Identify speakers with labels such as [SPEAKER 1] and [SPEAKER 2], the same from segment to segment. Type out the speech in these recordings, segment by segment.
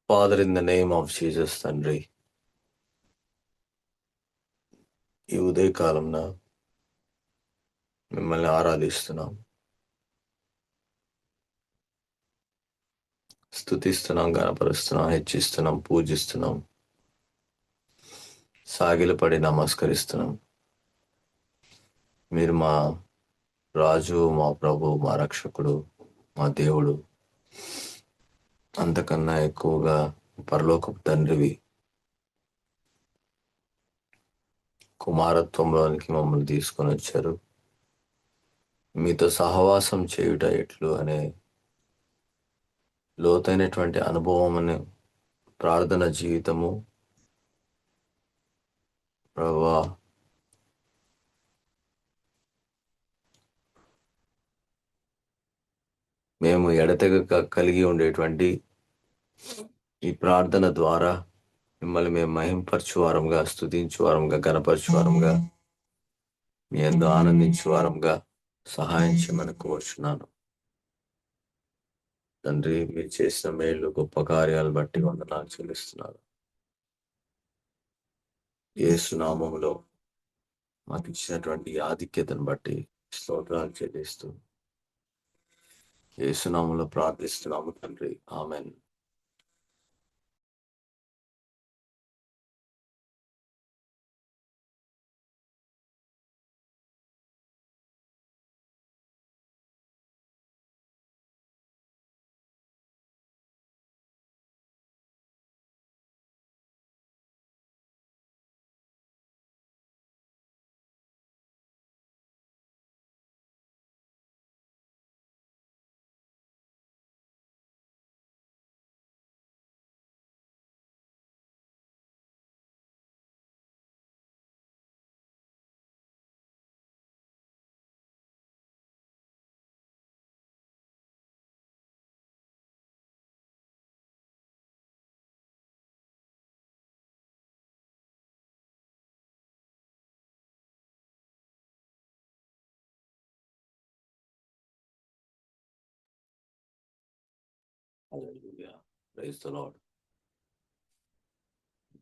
[SPEAKER 1] Father, in the name of Jesus తండ్రి, ఈ ఉదయకాలంన మిమ్మల్ని ఆరాధిస్తున్నాం, స్తుతిస్తున్నాం, గణపరుస్తున్నాం, హెచ్చిస్తున్నాం, పూజిస్తున్నాం, సాగిలపడి నమస్కరిస్తున్నాం. మీరు మా రాజు, మా ప్రభు, మా రక్షకుడు, మా దేవుడు, అంతకన్నా ఎక్కువగా పరలోకపు తండ్రివి. కుమారత్వంలోనికి మమ్మల్ని తీసుకొని వచ్చారు. మీతో సహవాసం చేయుట ఎట్లు అనే లోతైనటువంటి అనుభవం అనే ప్రార్థన జీవితము ప్రభువా, మేము ఎడతెగక కలిగి ఉండేటువంటి ఈ ప్రార్థన ద్వారా మిమ్మల్ని మేము మహింపరచువారంగా, స్తుతించువారంగా, గణపరచువారంగా, మీ యందు ఆనందించువారంగా సహాయం చేయమని కోరుచున్నాను. తండ్రి, మీరు చేసిన మేలు గొప్ప కార్యాలు బట్టి వందనాలు చెల్లిస్తున్నాను. యేసు నామములో మాకు ఇచ్చినటువంటి ఆధిక్యతను బట్టి స్తోత్రాలు చెల్లిస్తూ యేసు నామములో ప్రార్థిస్తున్నాము తండ్రి, amen. Hallelujah. Praise the Lord.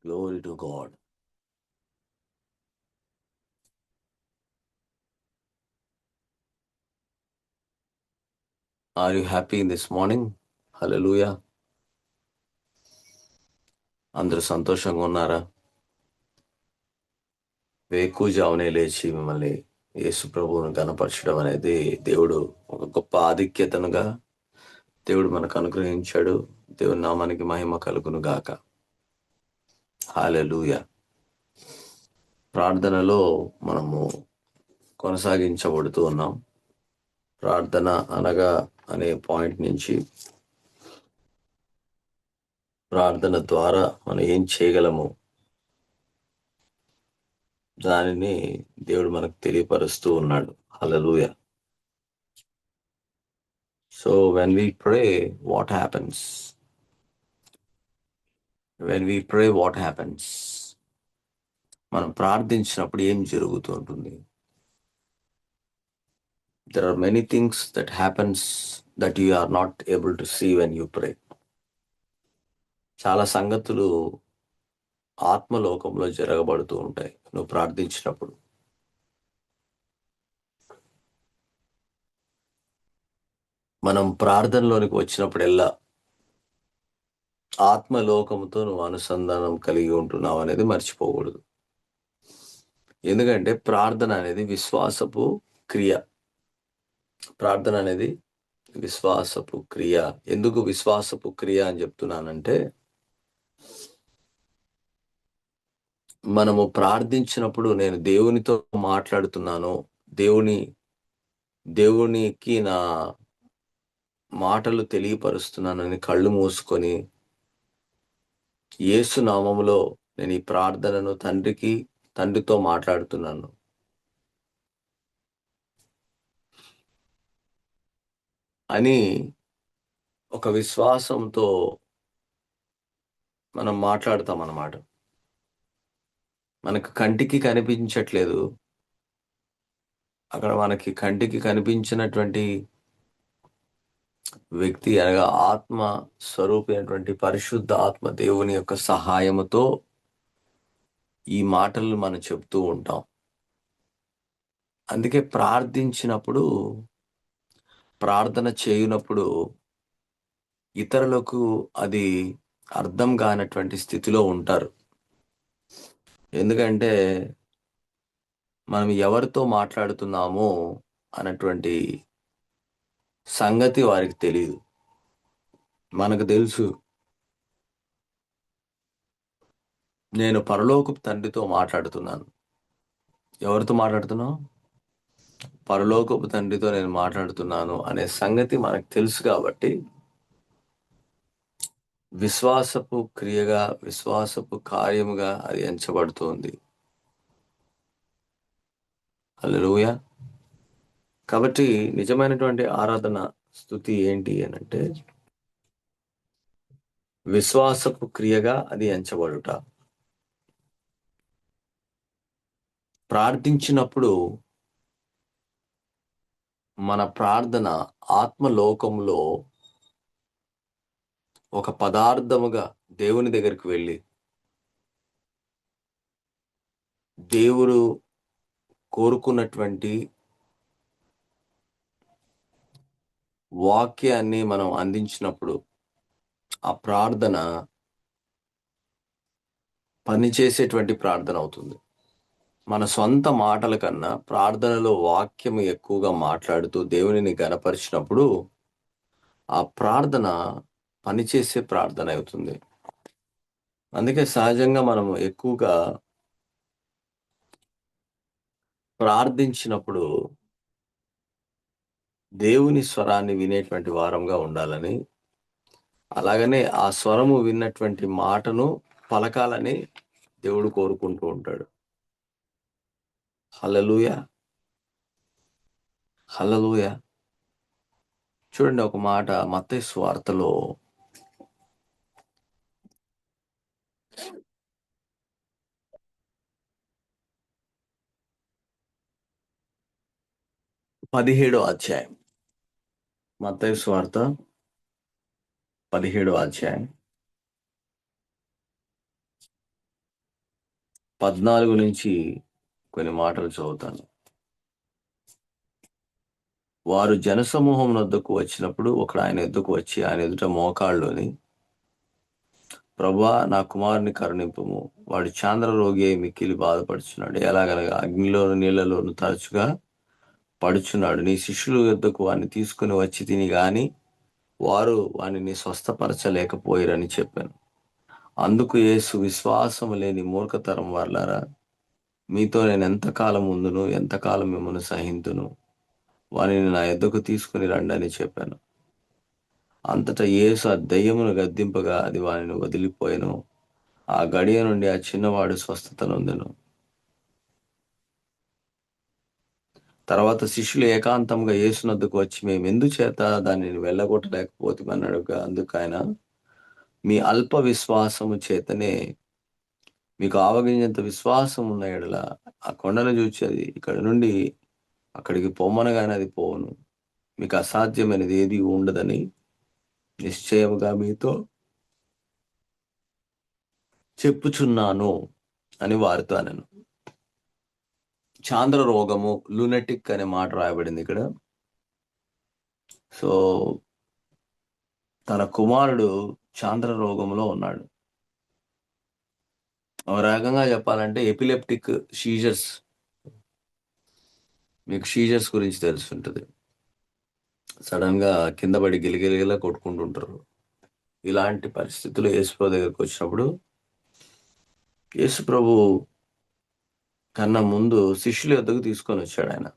[SPEAKER 1] Glory to God. Are you happy in this morning? Hallelujah. అందరూ సంతోషంగా ఉన్నారా? వేకుజామునే లేచి మిమ్మల్ని యేసు ప్రభువును గణపరచడం అనేది దేవుడు ఒక గొప్ప ఆధిక్యతనుగా దేవుడు మనకు అనుగ్రహించాడు. దేవుని నామానికి మహిమ కలుగును గాక. హల్లెలూయా. ప్రార్థనలో మనము కొనసాగించబడుతూ ఉన్నాం. ప్రార్థన అనగా అనే పాయింట్ నుంచి ప్రార్థన ద్వారా మనం ఏం చేయగలము దానిని దేవుడు మనకు తెలియపరుస్తూ ఉన్నాడు. హల్లెలూయా. So when we pray, what happens? When we pray, what happens? మనం ప్రార్థించినప్పుడు ఏం జరుగుతూ ఉంటుంది? There are many things that happens that you are not able to see when you pray. చాలా సంగతులు ఆత్మలోకంలో జరగబడుతూ ఉంటాయి నువ్వు ప్రార్థించినప్పుడు. మనం ప్రార్థనలోనికి వచ్చినప్పుడెల్లా ఆత్మలోకంతో నువ్వు అనుసంధానం కలిగి ఉంటున్నావు అనేది మర్చిపోకూడదు. ఎందుకంటే ప్రార్థన అనేది విశ్వాసపు క్రియ. ప్రార్థన అనేది విశ్వాసపు క్రియ. ఎందుకు విశ్వాసపు క్రియ అని చెప్తున్నానంటే, మనము ప్రార్థించినప్పుడు నేను దేవునితో మాట్లాడుతున్నాను, దేవునికి నా మాటలు తెలియపరుస్తున్నానని కళ్ళు మూసుకొని యేసు నామములో నేను ఈ ప్రార్థనను తండ్రితో మాట్లాడుతున్నాను అని ఒక విశ్వాసంతో మనం మాట్లాడతాం అన్నమాట. మనకు కంటికి కనిపించట్లేదు. అక్కడ మనకి కంటికి కనిపించినటువంటి వ్యక్తి అనగా ఆత్మ స్వరూపమైనటువంటి పరిశుద్ధ ఆత్మ దేవుని యొక్క సహాయముతో ఈ మాటలు మనం చెప్తూ ఉంటాం. అందుకే ప్రార్థించినప్పుడు, ప్రార్థన చేయునప్పుడు ఇతరులకు అది అర్థం కానటువంటి స్థితిలో ఉంటారు. ఎందుకంటే మనం ఎవరితో మాట్లాడుతున్నామో అన్నటువంటి సంగతి వారికి తెలియదు. మనకు తెలుసు, నేను పరలోకపు తండ్రితో మాట్లాడుతున్నాను. ఎవరితో మాట్లాడుతున్నావు? పరలోకపు తండ్రితో నేను మాట్లాడుతున్నాను అనే సంగతి మనకు తెలుసు. కాబట్టి విశ్వాసపు క్రియగా, విశ్వాసపు కార్యముగా అది ఎంచబడుతుంది. హల్లెలూయా. కాబట్టి నిజమైనటువంటి ఆరాధన స్తుతి ఏంటి అనంటే విశ్వాసపు క్రియగా అది ఎంచబడుట. ప్రార్థించినప్పుడు మన ప్రార్థన ఆత్మలోకంలో ఒక పదార్థముగా దేవుని దగ్గరికి వెళ్ళి దేవుడు కోరుకున్నటువంటి వాక్యాన్ని మనం అందించినప్పుడు ఆ ప్రార్థన పనిచేసేటువంటి ప్రార్థన అవుతుంది. మన సొంత మాటల కన్నా ప్రార్థనలో వాక్యం ఎక్కువగా మాట్లాడుతూ దేవునిని గనపరిచినప్పుడు ఆ ప్రార్థన పనిచేసే ప్రార్థన అవుతుంది. అందుకే సహజంగా మనం ఎక్కువగా ప్రార్థించినప్పుడు దేవుని స్వరాన్ని వినేటువంటి వారంగా ఉండాలని, అలాగనే ఆ స్వరము విన్నటువంటి మాటను పలకాలని దేవుడు కోరుకుంటూ ఉంటాడు. హల్లెలూయా, హల్లెలూయా. చూడండి ఒక మాట మత్తయి సువార్తలో 17వ అధ్యాయం. మత్తయి సువార్త 17వ అధ్యాయం 14 నుంచి కొన్ని మాటలు చదువుతాను. వారు జనసమూహం వద్దకు వచ్చినప్పుడు ఒకడు ఆయన ఎద్దుకు వచ్చి ఆయన ఎదుట మోకాళ్ళుని, ప్రభువా నా కుమారుని కరుణింపుము, వాడు చాంద్ర రోగి అయి మిక్కిలి బాధపడుచున్నాడు, ఎలాగనగా అగ్నిలోను నీళ్లలోను తరచుగా పడుచున్నాడు. నీ శిష్యుల యొద్దకు వాడిని తీసుకుని వచ్చి తిని గాని వారు వానిని స్వస్థపరచలేకపోయిరని చెప్పాను. అందుకు యేసు, విశ్వాసము లేని మూర్ఖతరం వారలారా, మీతో నేను ఎంతకాలం ఉందును, ఎంతకాలం మిమ్మల్ని సహింతును, వానిని నా యొద్దకు తీసుకుని రండి అని చెప్పాను. అంతటా యేసు ఆ దయ్యమును గద్దింపగా అది వానిని వదిలిపోయెను. ఆ గడియ నుండి ఆ చిన్నవాడు స్వస్థత నొందెను. తర్వాత శిష్యులు ఏకాంతంగా యేసునొద్దకు వచ్చి, మేము ఎందుచేత దానిని వెళ్ళగొట్టలేకపోతున్నామనగా, అందుకు ఆయన, మీ అల్ప విశ్వాసము చేతనే, మీకు ఆవగింజంత విశ్వాసం ఉన్న యెడల ఆ కొండను చూచి అది ఇక్కడ నుండి అక్కడికి పొమ్మనగానే అది పోవును. మీకు అసాధ్యమైనది ఏది ఉండదని నిశ్చయముగా మీతో చెప్పుచున్నాను అని వారితో అనెను. చాంద్ర రోగము, లూనటిక్ అనే మాట రాయబడింది ఇక్కడ. సో తన కుమారుడు చాంద్ర రోగంలో ఉన్నాడు. ఒక రకంగా చెప్పాలంటే ఎపిలెప్టిక్ సీజర్స్. మీకు సీజర్స్ గురించి తెలుసుంటది. సడన్ గా కింద పడి గిలగిలగిలా కొట్టుకుంటుంటారు. ఇలాంటి పరిస్థితుల్లో యేసుప్రభు దగ్గరికి వచ్చినప్పుడు యేసుప్రభు కన్నా ముందు శిష్యుల యొద్దకు తీసుకొని వచ్చాడు ఆయన.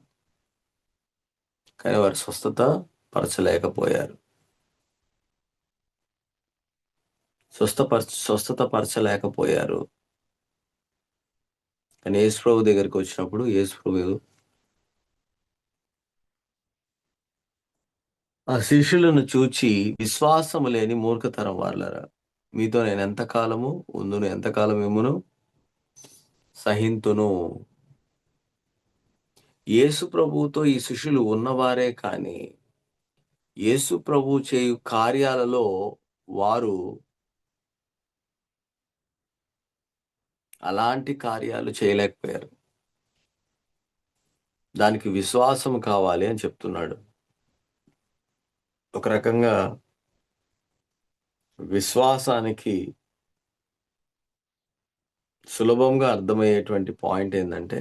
[SPEAKER 1] కానీ వారు స్వస్థత పరచలేకపోయారు. స్వస్థత పరచలేకపోయారు. కానీ యేసుప్రభు దగ్గరికి వచ్చినప్పుడు యేసుప్రభు ఆ శిష్యులను చూచి, విశ్వాసము లేని మూర్ఖతరం వారలారా, మీతో నేను ఎంతకాలము ఉందును, ఎంతకాలం మిమ్మును సహింతును. యేసు ప్రభువుతో ఈ శిష్యులు ఉన్నవారే కానీ యేసు ప్రభు చేయు కార్యాలలో వారు అలాంటి కార్యాలు చేయలేకపోయారు. దానికి విశ్వాసం కావాలి అని చెప్తున్నాడు. ఒక రకంగా విశ్వాసానికి సులభంగా అర్థమయ్యేటువంటి పాయింట్ ఏంటంటే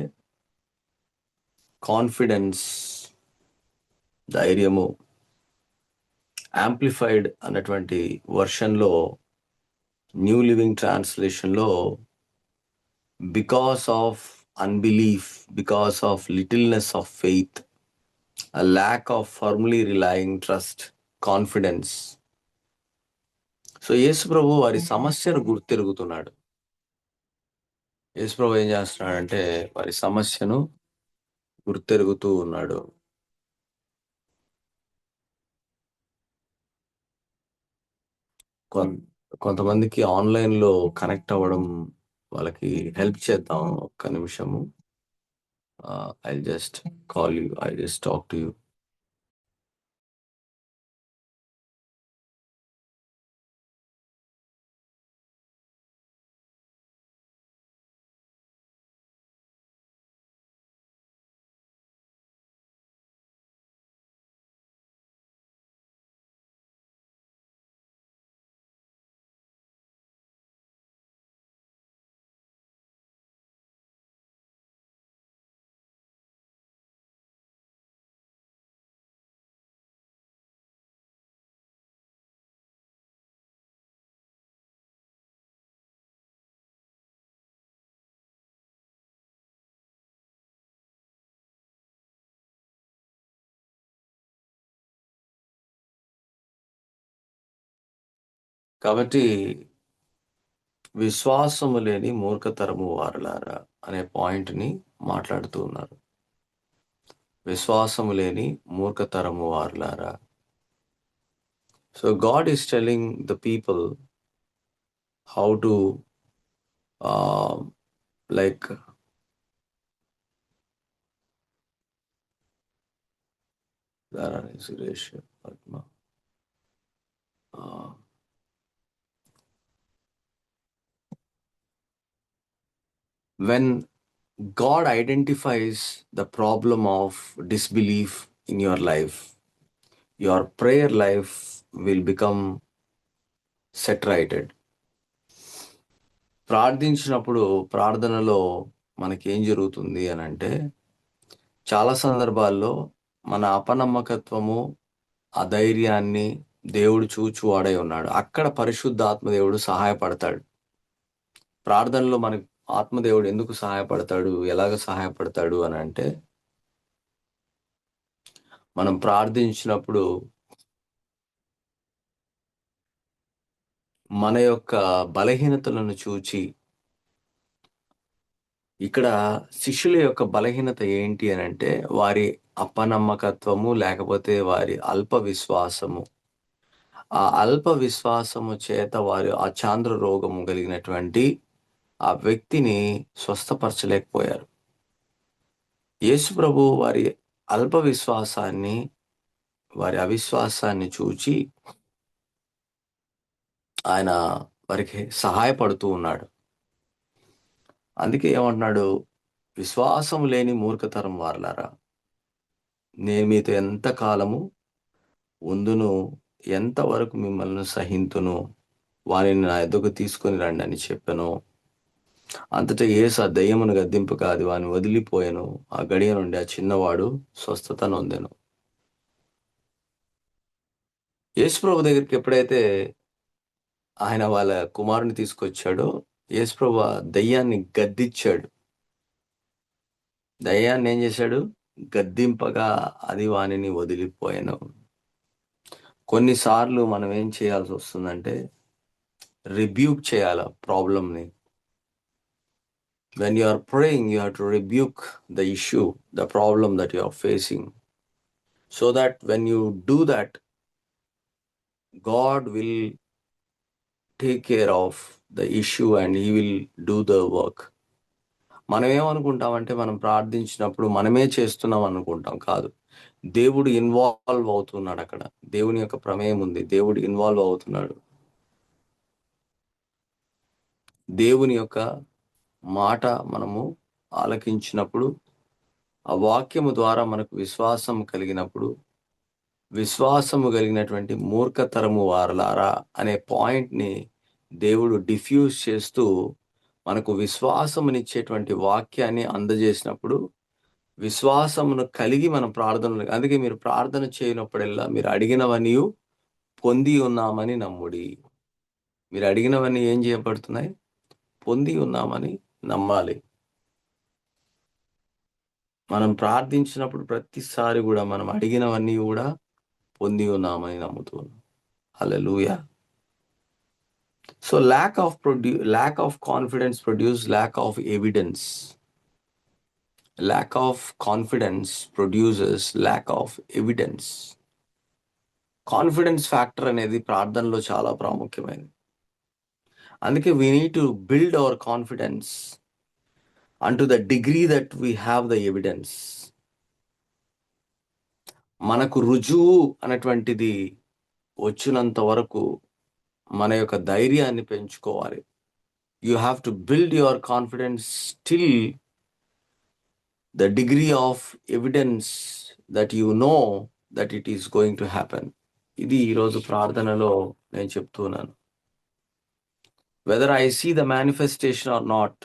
[SPEAKER 1] కాన్ఫిడెన్స్, ధైర్యము. యాంప్లిఫైడ్ అన్నటువంటి వర్షన్లో, న్యూ లివింగ్ ట్రాన్స్లేషన్లో because of unbelief, because of littleness of faith, a lack of firmly relying trust, confidence. So Yesu ప్రభు వారి సమస్యను గుర్తెరుగుతున్నాడు. యేసు ప్రభు ఏం చేస్తున్నాడంటే వారి సమస్యను గుర్తెరుగుతూ ఉన్నాడు. కొంతమందికి ఆన్లైన్లో కనెక్ట్ అవ్వడం, వాళ్ళకి హెల్ప్ చేద్దాం. ఒక్క నిమిషము. I just call you, I just talk to you. కాబట్టి విశ్వాసము లేని మూర్ఖతరము వారలారా అనే పాయింట్ని మాట్లాడుతూ ఉన్నారు. విశ్వాసము లేని మూర్ఖతరము వారలారా. So God is telling the people how to like Suresh Padma. When God identifies the problem of disbelief in your life, your prayer life will become set righted. ప్రార్థించినప్పుడు ప్రార్థనలో మనకేం జరుగుతుంది అని అంటే, చాలా సందర్భాల్లో మన అపనమ్మకత్వము, అధైర్యాన్ని దేవుడు చూచువాడై ఉన్నాడు. అక్కడ పరిశుద్ధాత్మ దేవుడు సహాయపడతాడు. ప్రార్థనలో మనకి ఆత్మదేవుడు ఎందుకు సహాయపడతాడు, ఎలాగ సహాయపడతాడు అని అంటే, మనం ప్రార్థించినప్పుడు మన యొక్క బలహీనతలను చూచి, ఇక్కడ శిష్యుల యొక్క బలహీనత ఏంటి అని అంటే వారి అపనమ్మకత్వము, లేకపోతే వారి అల్ప విశ్వాసము. ఆ అల్ప విశ్వాసము చేత వారు ఆ చాంద్ర రోగము కలిగినటువంటి ఆ వ్యక్తిని స్వస్థపరచలేకపోయారు. యేసు ప్రభు వారి అల్ప విశ్వాసాన్ని, వారి అవిశ్వాసాన్ని చూచి ఆయన వారికి సహాయపడుతూ ఉన్నాడు. అందుకే ఏమంటున్నాడు, విశ్వాసం లేని మూర్ఖతరం వారలారా, నేను మీతో ఎంత కాలము ఉందును, ఎంతవరకు మిమ్మల్ని సహింతును, వారిని నా ఎద్దకు తీసుకొని రండి అని చెప్పాను. అంతటా యేసు ఆ దయ్యమును గద్దింపగా అది వాని వదిలిపోయాను. ఆ గడియ నుండి ఆ చిన్నవాడు స్వస్థత నొందెను. యేసు ప్రభు దగ్గరికి ఎప్పుడైతే ఆయన వాళ్ళ కుమారుని తీసుకొచ్చాడో, యేసు ప్రభు దయ్యాన్ని గద్దించాడు. దయ్యాన్ని ఏం చేశాడు? గద్దింపగా అది వానిని వదిలిపోయాను. కొన్నిసార్లు మనం ఏం చేయాల్సి వస్తుందంటే రిబ్యూక్ చేయాల ప్రాబ్లమ్ని. When you are praying, you have to rebuke the issue, the problem that you are facing, so that when you do that, God will take care of the issue and He will do the work. మనం ఏమనుకుంటామంటే మనం ప్రార్థించినప్పుడు మనమే చేస్తున్నాం అనుకుంటాం. కాదు, దేవుడు involve అవుతున్నాడు. అక్కడ దేవుని యొక్క ప్రమేయం ఉంది. దేవుడు ఇన్వాల్వ్ అవుతున్నాడు. దేవుని యొక్క మాట మనము ఆలకించినప్పుడు, ఆ వాక్యము ద్వారా మనకు విశ్వాసం కలిగినప్పుడు, విశ్వాసము కలిగినటువంటి మూర్ఖతరము వారలారా అనే పాయింట్ని దేవుడు డిఫ్యూజ్ చేస్తూ మనకు విశ్వాసమునిచ్చేటువంటి వాక్యాన్ని అందజేసినప్పుడు, విశ్వాసమును కలిగి మనం ప్రార్థనలు, అందుకే మీరు ప్రార్థన చేయనప్పుడల్లా మీరు అడిగినవన్నీ పొంది ఉన్నామని నమ్ముడి. మీరు అడిగినవన్నీ ఏం చేయబడుతున్నాయి? పొంది ఉన్నామని నమ్మాలి. మనం ప్రార్థించినప్పుడు ప్రతిసారి కూడా మనం అడిగినవన్నీ కూడా పొంది ఉన్నామని నమ్ముతున్నాం. హల్లెలూయా. So lack of confidence produce lack of evidence. Lack of confidence produces lack of evidence. Confidence factor అనేది ప్రార్థనలో చాలా ప్రాముఖ్యమైనది. అందుకే we need to build our confidence unto the degree that we have the evidence. మనకు రుజువు అనేటువంటిది వచ్చినంత వరకు మన యొక్క ధైర్యాన్ని పెంచుకోవాలి. You have to build your confidence still the degree of evidence that you know that it is going to happen. ఇది ఈరోజు ప్రార్థనలో నేను చెప్తున్నాను. Whether I see the manifestation or not,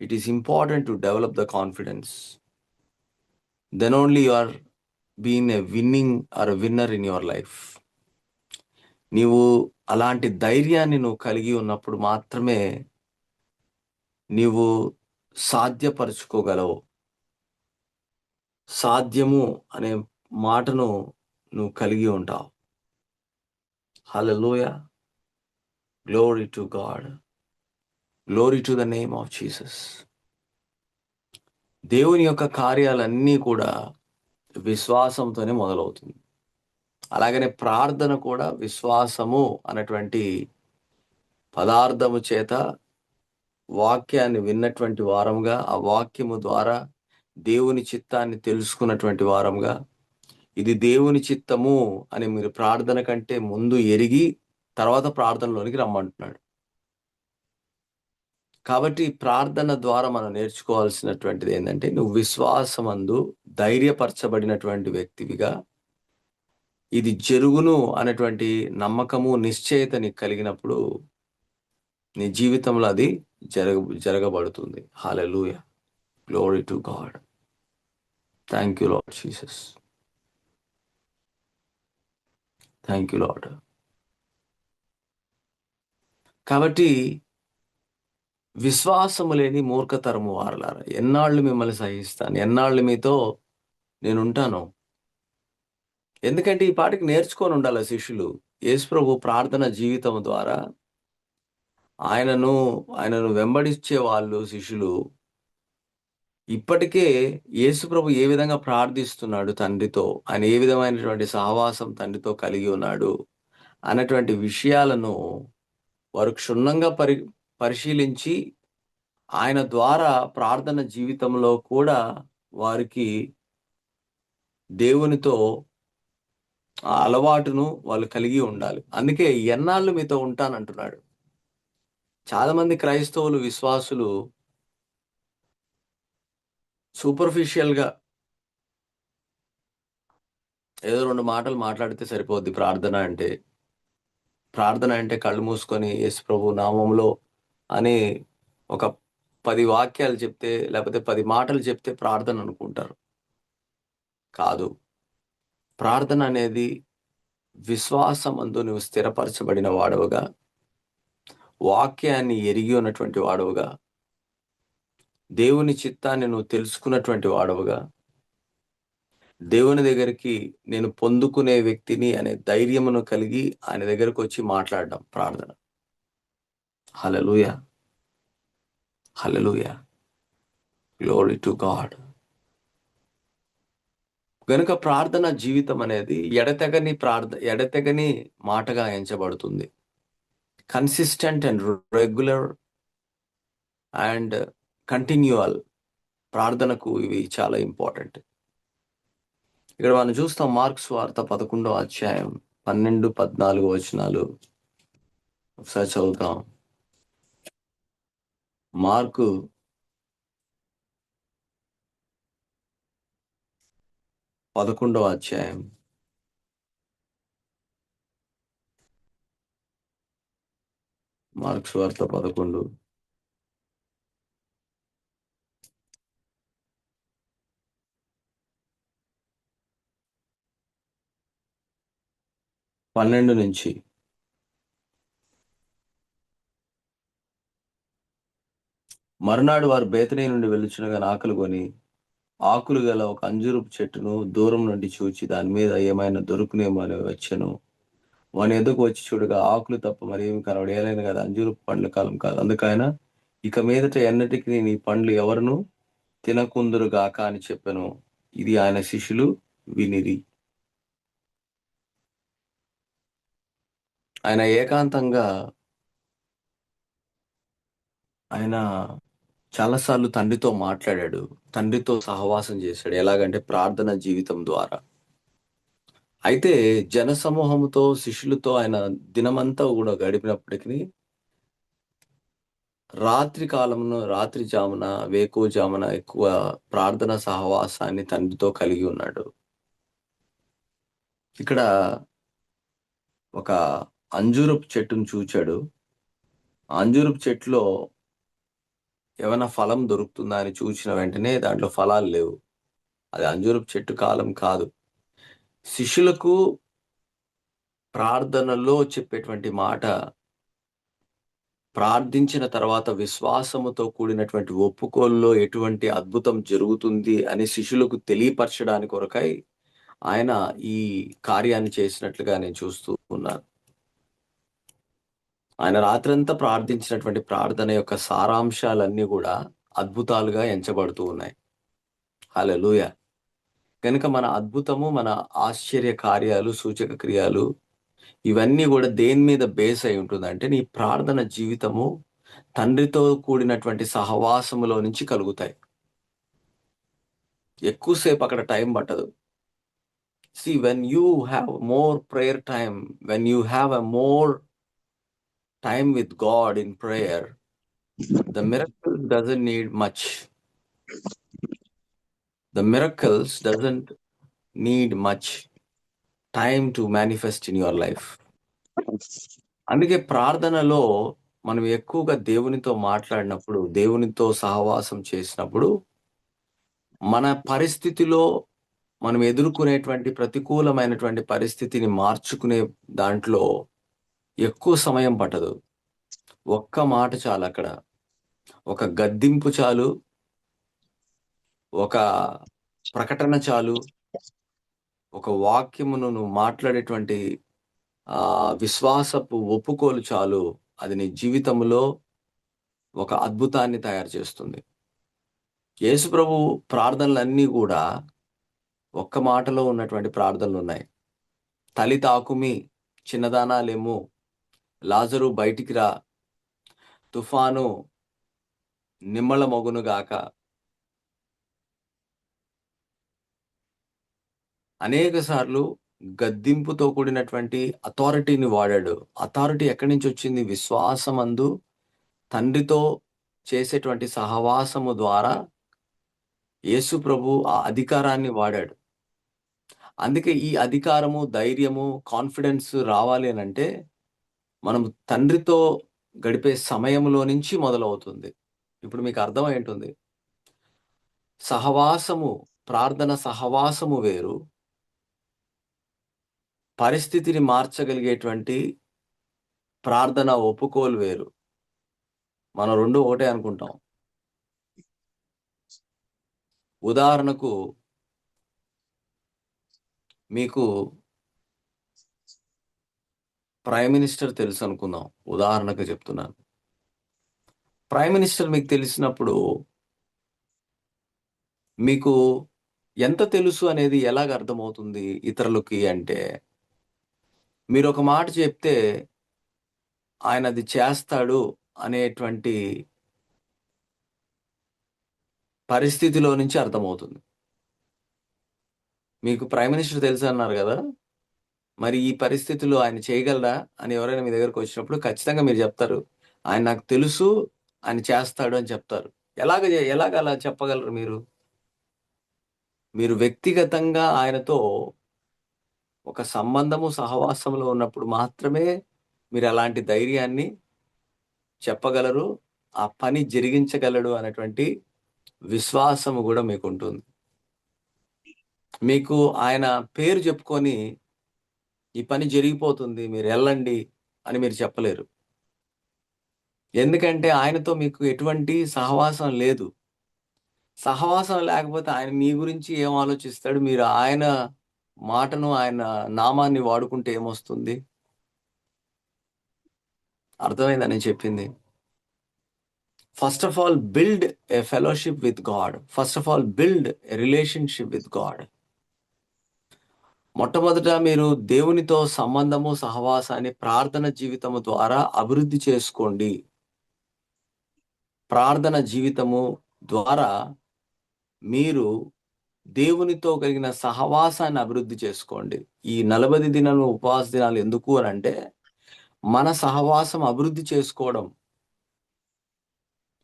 [SPEAKER 1] it is important to develop the confidence. Then only you are being a winning or a winner in your life. నీవు అలాంటి ధైర్యాన్ని నువ్వు కలిగి ఉన్నప్పుడు మాత్రమే నీవు సాధ్యపరచుకోగలవు. సాధ్యము అనే మాటను నువ్వు కలిగి ఉంటావు. హల్లెలూయా. Glory to God. Glory to the name of Jesus. దేవుని యొక్క కార్యాలన్నీ కూడా విశ్వాసంతోనే మొదలవుతుంది. అలాగనే ప్రార్థన కూడా విశ్వాసము అన్నటువంటి పదార్థము చేత వాక్యాన్ని విన్నటువంటి వారముగా, ఆ వాక్యము ద్వారా దేవుని చిత్తాన్ని తెలుసుకున్నటువంటి వారముగా, ఇది దేవుని చిత్తము అని మీరు ప్రార్థన కంటే ముందు ఎరిగి తర్వాత ప్రార్థనలోనికి రమ్మంటున్నాడు. కాబట్టి ప్రార్థన ద్వారా మనం నేర్చుకోవాల్సినటువంటిది ఏంటంటే, నువ్వు విశ్వాసమందు ధైర్యపరచబడినటువంటి వ్యక్తివిగా, ఇది జరుగును అనేటువంటి నమ్మకము, నిశ్చయత నీకు కలిగినప్పుడు నీ జీవితంలో అది జరగబడుతుంది. హల్లెలూయా. Glory to God. Thank you Lord Jesus. Thank you Lord. కాబట్టి విశ్వాసము లేని మూర్ఖతరము వారలారా, ఎన్నాళ్ళు మిమ్మల్ని సహిస్తాను, ఎన్నాళ్ళు మీతో నేనుంటాను. ఎందుకంటే ఈ పాటికి నేర్చుకొని ఉండాలి శిష్యులు. యేసుప్రభు ప్రార్థన జీవితం ద్వారా ఆయనను వెంబడించే వాళ్ళు శిష్యులు ఇప్పటికే యేసుప్రభు ఏ విధంగా ప్రార్థిస్తున్నాడు తండ్రితో, ఆయన ఏ విధమైనటువంటి సహవాసం తండ్రితో కలిగి ఉన్నాడు అన్నటువంటి విషయాలను వారు క్షుణ్ణంగా పరిశీలించి ఆయన ద్వారా ప్రార్థన జీవితంలో కూడా వారికి దేవునితో ఆ అలవాటును వాళ్ళు కలిగి ఉండాలి. అందుకే ఎన్నాళ్ళు మీతో ఉంటానంటున్నాడు. చాలా మంది క్రైస్తవులు, విశ్వాసులు సూపర్ఫిషియల్గా ఏదో 2 మాటలు మాట్లాడితే సరిపోద్ది. ప్రార్థన అంటే కళ్ళు మూసుకొని యేసు ప్రభు నామంలో అని ఒక 10 వాక్యాలు చెప్తే, లేకపోతే 10 మాటలు చెప్తే ప్రార్థన అనుకుంటారు. కాదు. ప్రార్థన అనేది విశ్వాసమందు నువ్వు స్థిరపరచబడిన వాడవుగా, వాక్యాన్ని ఎరిగి ఉన్నటువంటి వాడవుగా, దేవుని చిత్తాన్ని నువ్వు తెలుసుకున్నటువంటి వాడవుగా, దేవుని దగ్గరికి నేను పొందుకునే వ్యక్తిని అనే ధైర్యమును కలిగి ఆయన దగ్గరకు వచ్చి మాట్లాడడం ప్రార్థన. హల్లెలూయా. హల్లెలూయా. Glory to God. గనుక ప్రార్థన జీవితం అనేది ఎడతెగని మాటగా ఎంచబడుతుంది. Consistent and regular and continual ప్రార్థనకు ఇవి చాలా ఇంపార్టెంట్. ఇక్కడ మనం చూస్తాం మార్క్స్ వార్త 11వ అధ్యాయం 12, 14 వచనాలు ఒకసారి చదువుతాం. మార్కు 11వ అధ్యాయం మార్క్స్ వార్త 11, 12 నుంచి. మరునాడు వారు బేతనీ నుండి వెళ్ళుచునగా ఆకలి కొని ఆకులు గల ఒక అంజూరపు చెట్టును దూరం నుండి చూచి దాని మీద ఏమైనా దొరుకునేమో అని వచ్చాను. వాని ఎదుకు వచ్చి చూడగా ఆకులు తప్ప మరేమి కనబడి ఏలైన కదా అంజూరపు పండ్ల కాలం కాదు. అందుకైనా ఇక మీదట ఎన్నటికీ నీ పండ్లు ఎవరును తినకుందురుగాక అని చెప్పాను. ఇది ఆయన శిష్యులు వినిరి. ఆయన ఏకాంతంగా ఆయన చాలాసార్లు తండ్రితో మాట్లాడాడు, తండ్రితో సహవాసం చేశాడు. ఎలాగంటే ప్రార్థన జీవితం ద్వారా. అయితే జన సమూహంతో శిష్యులతో ఆయన దినమంతా కూడా గడిపినప్పటికీ రాత్రి జామున వేకువజామున ఎక్కువ ప్రార్థన సహవాసాన్ని తండ్రితో కలిగి ఉన్నాడు. ఇక్కడ ఒక అంజూరపు చెట్టును చూచాడు. అంజూరపు చెట్టులో ఏమైనా ఫలం దొరుకుతుందా అని చూసిన వెంటనే దాంట్లో ఫలాలు లేవు. అది అంజూరపు చెట్టు కాలం కాదు. శిష్యులకు ప్రార్థనలో చెప్పేటువంటి మాట, ప్రార్థించిన తర్వాత విశ్వాసముతో కూడినటువంటి ఒప్పుకోలులో ఎటువంటి అద్భుతం జరుగుతుంది అని శిష్యులకు తెలియపరచడానికి కొరకై ఆయన ఈ కార్యాన్ని చేసినట్లుగా నేను చూస్తూ ఉన్నాను. ఆయన రాత్రంతా ప్రార్థించినటువంటి ప్రార్థన యొక్క సారాంశాలన్నీ కూడా అద్భుతాలుగా ఎంచబడుతూ ఉన్నాయి. హల్లెలూయా. కనుక మన అద్భుతము, మన ఆశ్చర్య కార్యాలు, సూచక క్రియలు ఇవన్నీ కూడా దేని మీద బేస్ అయి ఉంటుందంటే నీ ప్రార్థన జీవితము తండ్రితో కూడినటువంటి సహవాసములో నుంచి కలుగుతాయి. ఎక్కువసేపు అక్కడ టైం పట్టదు. See, when you have more prayer time, when you have a more time with God in prayer, the miracle doesn't need much. The miracles doesn't need much time to manifest in your life. అందుకే ప్రార్థనలో మనం ఎక్కువగా దేవునితో మాట్లాడినప్పుడు, దేవునితో సహవాసం చేసినప్పుడు మన పరిస్థితిలో మనం ఎదుర్కొనేటువంటి ప్రతికూలమైనటువంటి పరిస్థితిని మార్చుకునే దాంట్లో ఎక్కువ సమయం పట్టదు. ఒక్క మాట చాలు. అక్కడ ఒక గద్దింపు చాలు, ఒక ప్రకటన చాలు, ఒక వాక్యమును నువ్వు మాట్లాడేటువంటి విశ్వాసపు ఒప్పుకోలు చాలు. అది నీ జీవితంలో ఒక అద్భుతాన్ని తయారు చేస్తుంది. యేసు ప్రభు ప్రార్థనలన్నీ కూడా ఒక్క మాటలో ఉన్నటువంటి ప్రార్థనలు ఉన్నాయి. తలి తాకుమి, చిన్నదానా లేము, లాజరు బయటికి రా, తుఫాను నిమ్మల మొగునుగాక. అనేక సార్లు గద్దింపుతో కూడినటువంటి అథారిటీని వాడాడు. అథారిటీ ఎక్కడి నుంచి వచ్చింది? విశ్వాసమందు తండ్రితో చేసేటువంటి సహవాసము ద్వారా యేసు ప్రభు ఆ అధికారాన్ని వాడాడు. అందుకే ఈ అధికారము, ధైర్యము, కాన్ఫిడెన్స్ రావాలి అనంటే మనం తండ్రితో గడిపే సమయంలో నుంచి మొదలవుతుంది. ఇప్పుడు మీకు అర్థమై ఉంటుంది. సహవాసము, ప్రార్థన సహవాసము వేరు, పరిస్థితిని మార్చగలిగేటువంటి ప్రార్థన ఒప్పుకోలు వేరు. మనం 2 ఒకటే అనుకుంటాం. ఉదాహరణకు మీకు ప్రైమ్ మినిస్టర్ తెలుసు అనుకుందాం. ఉదాహరణకు చెప్తున్నాను. ప్రైమ్ మినిస్టర్ మీకు తెలిసినప్పుడు మీకు ఎంత తెలుసు అనేది ఎలాగ అర్థమవుతుంది ఇతరులకి అంటే, మీరొక మాట చెప్తే ఆయన అది చేస్తాడు అనేటువంటి పరిస్థితిలో నుంచి అర్థమవుతుంది. మీకు ప్రైమ్ మినిస్టర్ తెలుసు అన్నారు కదా, మరి ఈ పరిస్థితుల్లో ఆయన చేయగలరా అని ఎవరైనా మీ దగ్గరకు వచ్చినప్పుడు ఖచ్చితంగా మీరు చెప్తారు, ఆయన నాకు తెలుసు, ఆయన చేస్తాడు అని చెప్తారు. ఎలాగ అలా చెప్పగలరు మీరు? మీరు వ్యక్తిగతంగా ఆయనతో ఒక సంబంధము, సహవాసంలో ఉన్నప్పుడు మాత్రమే మీరు అలాంటి ధైర్యాన్ని చెప్పగలరు. ఆ పని జరిగించగలడు అనేటువంటి విశ్వాసము కూడా మీకు ఉంటుంది. మీకు ఆయన పేరు చెప్పుకొని ఈ పని జరిగిపోతుంది, మీరు వెళ్ళండి అని మీరు చెప్పలేరు. ఎందుకంటే ఆయనతో మీకు ఎటువంటి సహవాసం లేదు. సహవాసం లేకపోతే ఆయన మీ గురించి ఏం ఆలోచిస్తాడు? మీరు ఆయన మాటను, ఆయన నామాన్ని వాడుకుంటే ఏమొస్తుంది? అర్థమైందా నేను చెప్పింది? First of all build a fellowship with God. First of all build a relationship with God. మొట్టమొదట మీరు దేవునితో సంబంధము, సహవాసాన్ని ప్రార్థన జీవితము ద్వారా అభివృద్ధి చేసుకోండి. ప్రార్థన జీవితము ద్వారా మీరు దేవునితో కలిగిన సహవాసాన్ని అభివృద్ధి చేసుకోండి. ఈ 40 దినాలు ఉపవాస దినాలు ఎందుకు అనంటే, మన సహవాసం అభివృద్ధి చేసుకోవడం.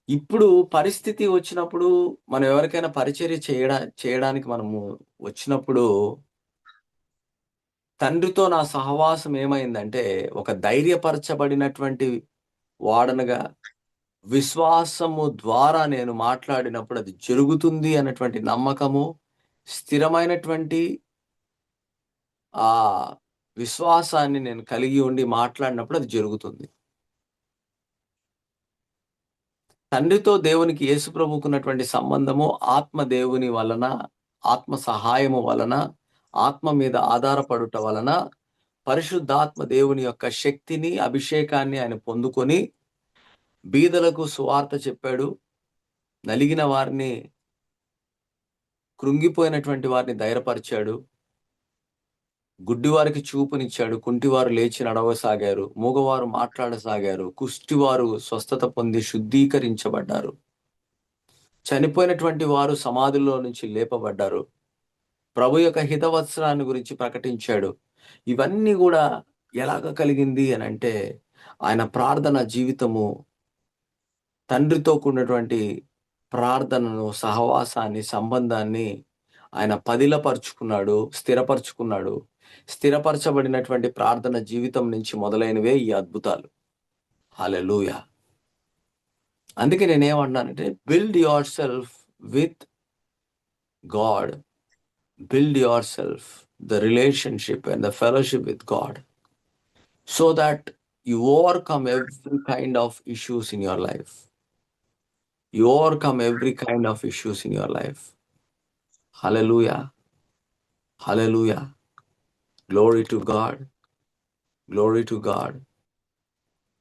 [SPEAKER 1] ఇప్పుడు పరిస్థితి వచ్చినప్పుడు, మనం ఎవరికైనా పరిచర్య చేయడానికి మనము వచ్చినప్పుడు, తండ్రితో నా సహవాసం ఏమైందంటే, ఒక ధైర్యపరచబడినటువంటి వాడనగా, విశ్వాసము ద్వారా నేను మాట్లాడినప్పుడు అది జరుగుతుంది అన్నటువంటి నమ్మకము, స్థిరమైనటువంటి ఆ విశ్వాసాన్ని నేను కలిగి ఉండి మాట్లాడినప్పుడు అది జరుగుతుంది. తండ్రితో దేవునికి, యేసు ప్రభువుకున్నటువంటి సంబంధము ఆత్మ దేవుని వలన, ఆత్మ సహాయము వలన, ఆత్మ మీద ఆధారపడుట వలన, పరిశుద్ధాత్మ దేవుని యొక్క శక్తిని, అభిషేకాన్ని ఆయన పొందుకొని బీదలకు సువార్త చెప్పాడు. నలిగిన వారిని, కృంగిపోయినటువంటి వారిని ధైర్యపరిచాడు. గుడ్డివారికి చూపునిచ్చాడు. కుంటివారు లేచి నడవసాగారు. మూగవారు మాట్లాడసాగారు. కుష్టివారు స్వస్థత పొంది శుద్ధీకరించబడ్డారు. చనిపోయినటువంటి వారు సమాధుల్లో నుంచి లేపబడ్డారు. ప్రభు యొక్క హితవత్సరాన్ని గురించి ప్రకటించాడు. ఇవన్నీ కూడా ఎలాగ కలిగింది అనంటే, ఆయన ప్రార్థన జీవితము, తండ్రితో కూడినటువంటి ప్రార్థనను, సహవాసాన్ని, సంబంధాన్ని ఆయన పదిలపరుచుకున్నాడు, స్థిరపరుచుకున్నాడు. స్థిరపరచబడినటువంటి ప్రార్థన జీవితం నుంచి మొదలైనవే ఈ అద్భుతాలు. హల్లెలూయా! అందుకే నేనేమంటున్నానంటే, build your self with God. Build yourself, the relationship and the fellowship with God, so that you overcome every kind of issues in your life. You overcome every kind of issues in your life. Hallelujah. Hallelujah. Glory to God. Glory to God.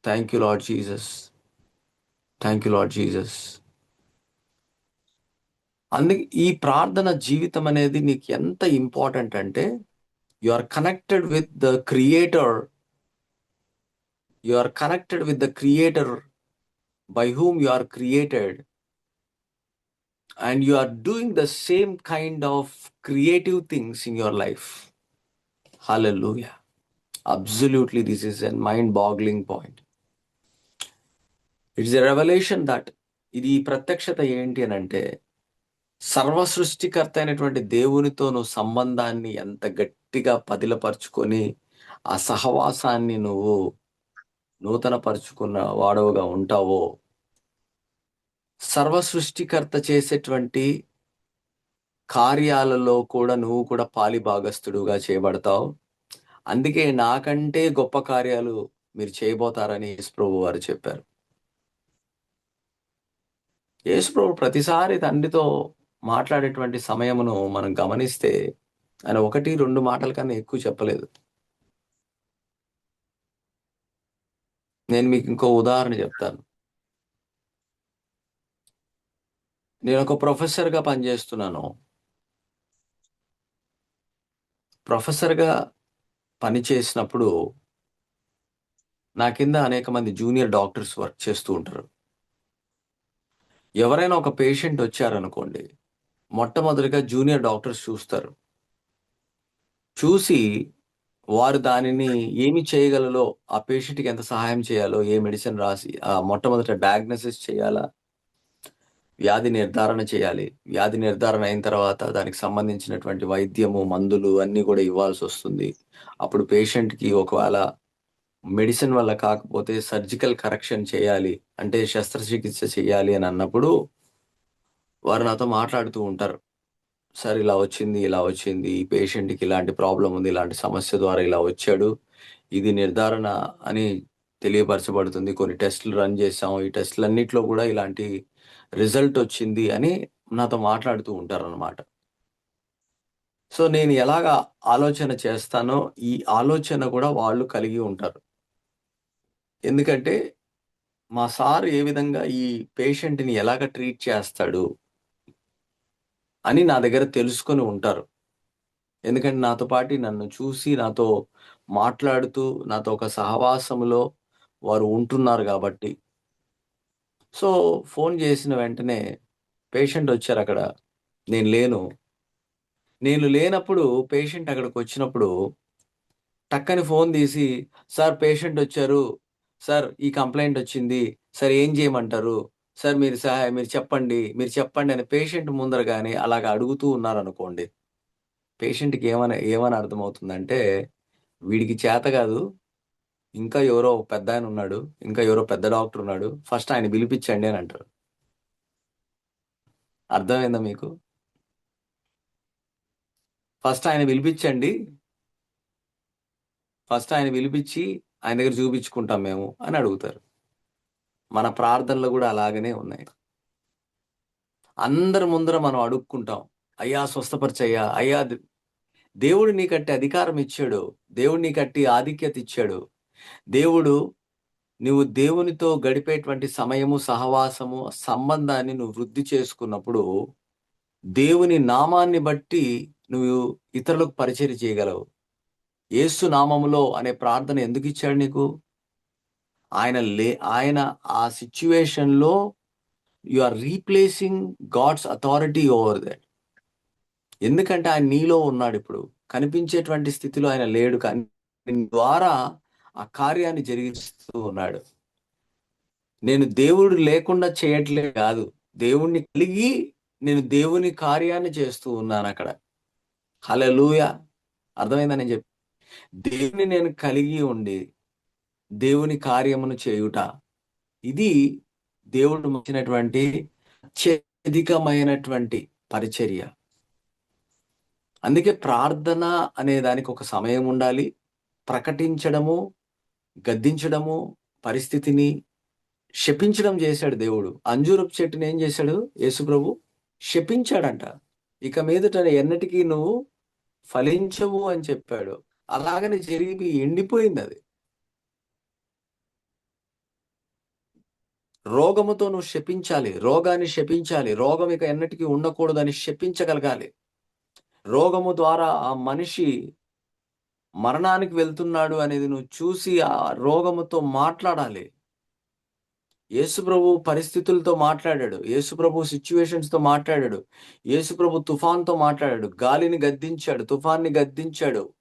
[SPEAKER 1] Thank you, Lord Jesus. Thank you, Lord Jesus. అందుకే ఈ ప్రార్థన జీవితం అనేది నీకు ఎంత important అంటే, you are connected with the creator. You are connected with the creator by whom you are created, and you are doing the same kind of creative things in your life. Hallelujah. Absolutely, this is a mind-boggling point. It's a revelation that ఇది ప్రత్యక్షత ఏంటి అని అంటే, సర్వ సృష్టికర్త అయినటువంటి దేవునితో నువ్వు సంబంధాన్ని ఎంత గట్టిగా పదిలపరుచుకొని, ఆ సహవాసాన్ని నువ్వు నూతనపరుచుకున్న వాడవుగా ఉంటావో, సర్వ సృష్టికర్త చేసేటువంటి కార్యాలలో కూడా నువ్వు కూడా పాలిభాగస్తుడుగా చేయబడతావు. అందుకే నాకంటే గొప్ప కార్యాలు మీరు చేయబోతారని యేసుప్రభు వారు చెప్పారు. యేసుప్రభు ప్రతిసారి తండ్రితో మాట్లాడేటువంటి సమయమును మనం గమనిస్తే, ఆయన 1, 2 మాటల కన్నా ఎక్కువ చెప్పలేదు. నేను మీకు ఇంకో ఉదాహరణ చెప్తాను. నేను ఒక ప్రొఫెసర్‌గా పనిచేస్తున్నాను. ప్రొఫెసర్‌గా పని చేసినప్పుడు నా కింద అనేక మంది జూనియర్ డాక్టర్స్ వర్క్ చేస్తూ ఉంటారు. ఎవరైనా ఒక పేషెంట్ వచ్చారనుకోండి, మొట్టమొదటిగా జూనియర్ డాక్టర్స్ చూస్తారు. చూసి వారు దానిని ఏమి చేయగలలో, ఆ పేషెంట్‌కి ఎంత సహాయం చేయాలో, ఏ మెడిసిన్ రాసి మొట్టమొదట డయాగ్నోసిస్ చేయాలా, వ్యాధి నిర్ధారణ చేయాలి. వ్యాధి నిర్ధారణ అయిన తర్వాత దానికి సంబంధించినటువంటి వైద్యము, మందులు అన్నీ కూడా ఇవ్వాల్సొస్తుంది. అప్పుడు పేషెంట్‌కి ఒకవేళ మెడిసిన్ వల్ల కాకపోతే సర్జికల్ కరెక్షన్ చేయాలి. అంటే శస్త్రచికిత్స చేయాలి అని అన్నప్పుడు వారు నాతో మాట్లాడుతూ ఉంటారు. సార్ ఇలా వచ్చింది, ఇలా వచ్చింది. ఈ పేషెంట్‌కి ఇలాంటి ప్రాబ్లమ్ ఉంది. ఇలాంటి సమస్య ద్వారా ఇలా వచ్చాడు. ఇది నిర్ధారణ అని తెలియపరచబడుతుంది. కొన్ని టెస్ట్‌లు రన్ చేసాం. ఈ టెస్ట్‌లన్నిట్లో కూడా ఇలాంటి రిజల్ట్ వచ్చింది అని నాతో మాట్లాడుతూ ఉంటారనమాట. సో, నేను ఎలాగా ఆలోచన చేస్తానో, ఈ ఆలోచన కూడా వాళ్ళు కలిగి ఉంటారు. ఎందుకంటే, మా సార్ ఏ విధంగా ఈ పేషెంట్‌ని ఎలాగ ట్రీట్ చేస్తాడు అని నా దగ్గర తెలుసుకొని ఉంటారు. ఎందుకంటే నాతో పాటి నన్ను చూసి, నాతో మాట్లాడుతూ, నాతో ఒక సహవాసములో వారు ఉంటున్నారు గాబట్టి. సో, ఫోను జేసిన వెంటనే పేషెంటొచ్చారక్కడ. నేను లేను. నేను లేనప్పుడు పేషెంట్ అక్కడికొచ్చినప్పుడు టక్కని ఫోను తీసి, "సార్ పేషెంటొచ్చారు. సార్ ఈ కంప్లెయింటొచ్చింది. సార్ ఏం జేయమంటారు? సార్ మీరు చెప్పండి. మీరు చెప్పండి" అని పేషెంట్ ముందర గాని అలాగ అడుగుతూ ఉన్నారనుకోండి. పేషెంట్‌కి ఏమని అర్థమవుతుందంటే, వీడికి చేత గాదు. ఇంకా ఎవరో పెద్దాయనున్నాడు. ఇంకా ఎవరో పెద్ద డాక్టరున్నాడు. ఫస్ట్ ఆయన పిలిపిచ్చండి అని అంటారు. అర్థమైందా మీకు? ఫస్ట్ ఆయన పిలిపిచ్చండి. ఫస్ట్ ఆయన పిలిపిచ్చి ఆయన దగ్గర చూపించుకుంటాం మేము అని అడుగుతారు. మన ప్రార్థనలు గూడా అలాగనే ఉన్నాయి. అందరి ముందర మనం అడుక్కుంటాం. అయ్యా స్వస్థపరచయ్యా! అయ్యా దేవుడు నీకట్టి అధికారం ఇచ్చాడు. దేవుడు నీకట్టి ఆధిక్యత ఇచ్చాడు. దేవుడు నువ్వు దేవునితో గడిపేటువంటి సమయము, సహవాసము, సంబంధాన్ని నువ్వు వృద్ధి చేసుకున్నప్పుడు, దేవుని నామాన్ని బట్టి నువ్వు ఇతరులకు పరిచర్య చేయగలవు. యేసు నామములో అనే ప్రార్థన ఎందుకిచ్చాడు నీకు? ఆయన ఆ సిట్యుయేషన్‌లో you are replacing God's authority over that. ఎందుకంటే ఆయన నీలో ఉన్నాడిప్పుడు. కనిపించేటువంటి స్థితిలో ఆయన లేడు కానీ నీ ద్వారా ఆ కార్యాన్ని జరిగిస్తూ ఉన్నాడు. నేను దేవుడు లేకుండా చేయట్లేదు కాదు. దేవుడిని కలిగి నేను దేవుని కార్యాన్ని చేస్తూ ఉన్నానక్కడ. హల్లెలూయా! అర్థమైందా నేను దేవుని నేను కలిగి ఉండి, దేవుని కార్యమును చేయుట. ఇది దేవుడు ఇచ్చినటువంటి అత్యధికమైనటువంటి పరిచర్య. అందుకే ప్రార్థన అనే దానికి ఒక సమయం ఉండాలి. ప్రకటించడము, గద్దించడము, పరిస్థితిని శపించడం చేశాడు దేవుడు. అంజూరపు చెట్టుని ఏం చేశాడు యేసుప్రభు? శపించాడంట. ఇక మీదట ఎన్నటికీ నువ్వు ఫలించవు అని చెప్పాడు. అలాగనే జరిగి ఎండిపోయిందది. రోగముతో నువ్వు శపించాలి. రోగాన్ని శపించాలి. రోగం ఇక ఎన్నటికీ ఉండకూడదని శపించగలగాలి. రోగము ద్వారా ఆ మనిషి మరణానికి వెళ్తున్నాడు అనేది నువ్వు చూసి ఆ రోగముతో మాట్లాడాలి. యేసుప్రభు పరిస్థితులతో మాట్లాడాడు. యేసుప్రభు సిట్యుయేషన్స్‌తో మాట్లాడాడు. యేసుప్రభు తుఫాన్‌తో మాట్లాడాడు. గాలిని గద్దించాడు. తుఫాన్ని గద్దించాడు.